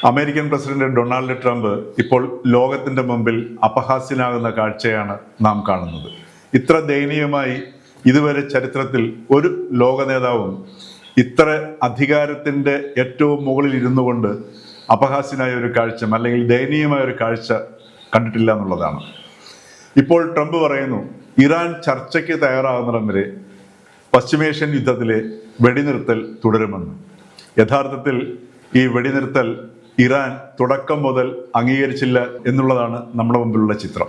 American president Donald Trump ഇപ്പോൾ ലോകത്തിന്റെ മുമ്പിൽ അപഹാസ്യനാകുന്ന കാഴ്ചയാണ് നാം കാണുന്നത്. ഇത്ര ദയനീയമായി ഇതുവരെ ചരിത്രത്തിൽ ഒരു ലോക നേതാവും ഇത്ര അധികാരത്തിന്റെ ഏറ്റവും മുകളിൽ ഇരുന്നു കൊണ്ട് അപഹാസ്യനായ ഒരു കാഴ്ച അല്ലെങ്കിൽ ദയനീയമായ ഒരു കാഴ്ച കണ്ടിട്ടില്ല എന്നുള്ളതാണ്. ഇപ്പോൾ ട്രംപ് പറയുന്നു, ഇറാൻ ചർച്ചയ്ക്ക് തയ്യാറാകുന്നിടം വരെ പശ്ചിമേഷ്യൻ യുദ്ധത്തിലെ വെടിനിർത്തൽ തുടരുമെന്ന്. യഥാർത്ഥത്തിൽ ഈ വെടിനിർത്തൽ ഇറാൻ തുടക്കം മുതൽ അംഗീകരിച്ചില്ല എന്നുള്ളതാണ് നമ്മുടെ മുമ്പിലുള്ള ചിത്രം.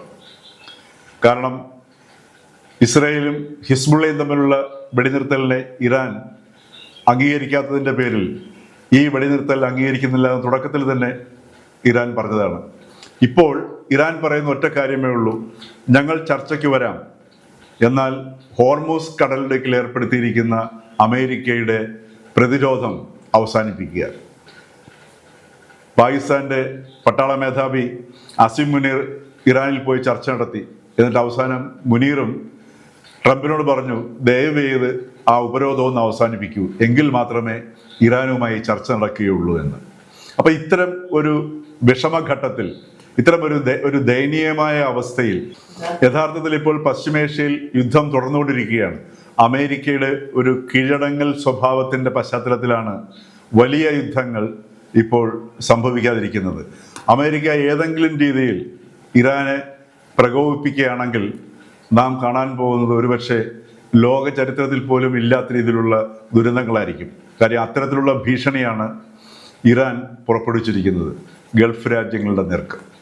കാരണം ഇസ്രായേലും ഹിസ്ബുള്ളയും തമ്മിലുള്ള വെടിനിർത്തലിനെ ഇറാൻ അംഗീകരിക്കാത്തതിൻ്റെ പേരിൽ ഈ വെടിനിർത്തൽ അംഗീകരിക്കുന്നില്ല എന്ന് തുടക്കത്തിൽ തന്നെ ഇറാൻ പറഞ്ഞതാണ്. ഇപ്പോൾ ഇറാൻ പറയുന്ന ഒറ്റ കാര്യമേ ഉള്ളൂ, ഞങ്ങൾ ചർച്ചയ്ക്ക് വരാം, എന്നാൽ ഹോർമൂസ് കടലിടുക്കിൽ ഏർപ്പെടുത്തിയിരിക്കുന്ന അമേരിക്കയുടെ പ്രതിരോധം അവസാനിപ്പിക്കുക. പാകിസ്ഥാന്റെ പട്ടാള മേധാവി അസിം മുനീർ ഇറാനിൽ പോയി ചർച്ച നടത്തി. എന്നിട്ട് അവസാനം മുനീറും ട്രംപിനോട് പറഞ്ഞു, ദയവ് ചെയ്ത് ആ ഉപരോധം ഒന്ന് അവസാനിപ്പിക്കൂ, എങ്കിൽ മാത്രമേ ഇറാനുമായി ചർച്ച നടക്കുകയുള്ളൂ എന്ന്. അപ്പൊ ഇത്തരം ഒരു വിഷമഘട്ടത്തിൽ, ഇത്തരം ഒരു ദയനീയമായ അവസ്ഥയിൽ യഥാർത്ഥത്തിൽ ഇപ്പോൾ പശ്ചിമേഷ്യയിൽ യുദ്ധം തുടർന്നുകൊണ്ടിരിക്കുകയാണ്. അമേരിക്കയുടെ ഒരു കീഴടങ്ങൽ സ്വഭാവത്തിന്റെ പശ്ചാത്തലത്തിലാണ് വലിയ യുദ്ധങ്ങൾ ഇപ്പോൾ സംഭവിക്കാതിരിക്കുന്നത്. അമേരിക്ക ഏതെങ്കിലും രീതിയിൽ ഇറാനെ പ്രകോപിപ്പിക്കുകയാണെങ്കിൽ നാം കാണാൻ പോകുന്നത് ഒരുപക്ഷെ ലോക ചരിത്രത്തിൽ പോലും ഇല്ലാത്ത രീതിയിലുള്ള ദുരന്തങ്ങളായിരിക്കും. കാര്യം അത്തരത്തിലുള്ള ഭീഷണിയാണ് ഇറാൻ പുറപ്പെടുവിച്ചിരിക്കുന്നത് ഗൾഫ് രാജ്യങ്ങളുടെ നേർക്ക്.